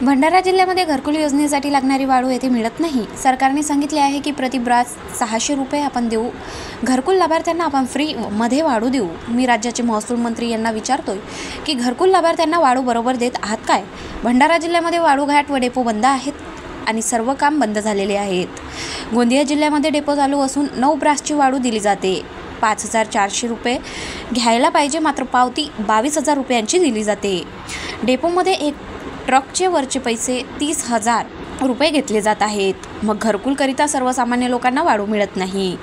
भंडारा जिल्ह्यामध्ये घरकुल योजनेसाठी लागणारी वाळू येथे मिळत नाही। सरकारने सांगितले आहे की प्रति ब्रास 600 रुपये आपण देऊ, घरकुल लाभार्थ्यांना आपण फ्री मध्ये वाळू देऊ। मी राज्याचे महसूल मंत्री यांना विचारतोय की घरकुल लाभार्थ्यांना वाळू बरोबर देत आहात काय? भंडारा जिल्ह्यामध्ये वाळूघाट व डेपो बंद आहेत आणि सर्व काम बंद झालेले आहेत। गोंदिया जिल्ह्यामध्ये डेपो चालू असून 9 ब्रासची वाळू दिली जाते। 5400 रुपये घ्यायला पाहिजे, मात्र पावती 22,000 रुपयांची दिली जाते। डेपोमध्ये एक ट्रकचे वरचे पैसे 30,000 रुपये घेतले जात आहेत। मग घरकुलकरिता सर्वसामान्य लोकांना वाळू मिळत नाही।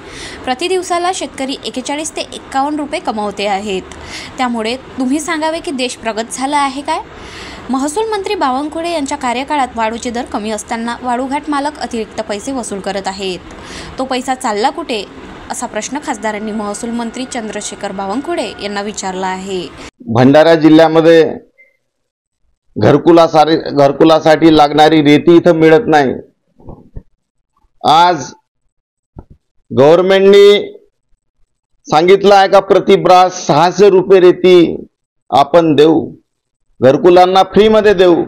प्रति दिवसाला शेतकरी 41 ते 51 रुपये कमावते आहेत। त्यामुळे तुम्ही सांगावे की देश प्रगत झाला आहे काय? महसूल मंत्री बावनकुळे यांच्या कार्यकाळात वाळूचे दर कमी असताना वाळूघाट मालक अतिरिक्त पैसे वसूल करत आहेत। तो पैसा चालला कुठे, असा प्रश्न खासदारांनी महसूल मंत्री चंद्रशेखर बावनकुळे यांना विचारला आहे। भंडारा जिल्ह्यामध्ये घरकुलासाठी लागणारी रेती इथं मिळत नाही। आज गव्हर्नमेंटनी सांगितलं आहे का प्रति ब्रास 600 रुपये रेती आपण देऊ, घरकुलांना फ्री मध्ये देऊ।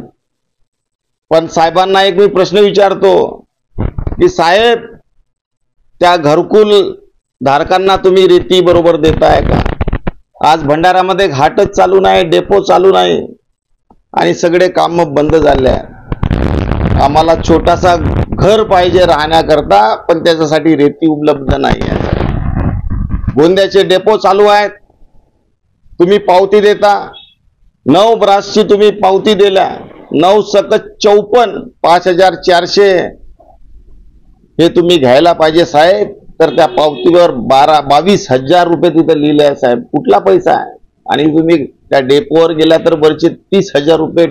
पण साहेबांना एक मी प्रश्न विचारतो की साहेब, त्या घरकुल धारकांना तुम्ही रेती बरोबर देताय का? आज भंडारामध्ये घाटच चालू नाही, डेपो चालू नाही आणि सगळे काम बंद झाले आहेत। आम्हाला छोटासा घर पाहिजे राहण्याकरता, पण त्याच्यासाठी रेती उपलब्ध नाही आहे। गोंद्याचे डेपो चालू आहेत, तुम्ही पावती देता, 9 ब्रासची तुम्ही पावती दिल्या, 9 सकट 54, 5400 हे तुम्ही घ्यायला पाहिजे साहेब। तर त्या पावतीवर 22,000 रुपये तिथं लिहिले आहे साहेब, कुठला पैसा आहे? आणि तुम्ही त्या डेपोवर गेला तर वरचे 30,000 रुपये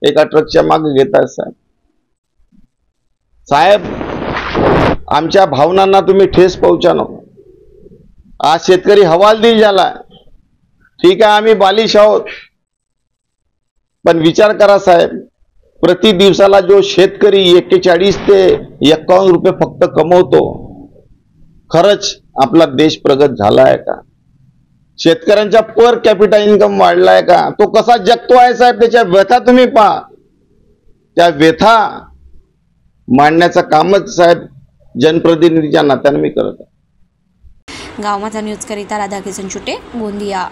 एका ट्रकच्या मागे घेताय साहेब। साहेब, आमच्या भावनांना तुम्ही ठेस पोहोचा नको। आज शेतकरी हवालदिल झाला, ठीक आहे आम्ही बालिश आहोत, पण विचार करा साहेब, प्रति दिवसाला जो शेतकरी 41 ते 51 रुपये फक्त कमवतो, खरंच आपला देश प्रगत झाला आहे का? शेतकऱ्यांचा पर कॅपिटा इन्कम वाढलाय का? तो कसा जगतो आहे साहेब, त्याच्या व्यथा तुम्ही पहा। त्या व्यथा मांडण्याचं कामच साहेब जनप्रतिनिधीच्या नात्याने मी करत आहे। गाव माझा न्यूज करिता राधाकिशन चुटे, गोंदिया।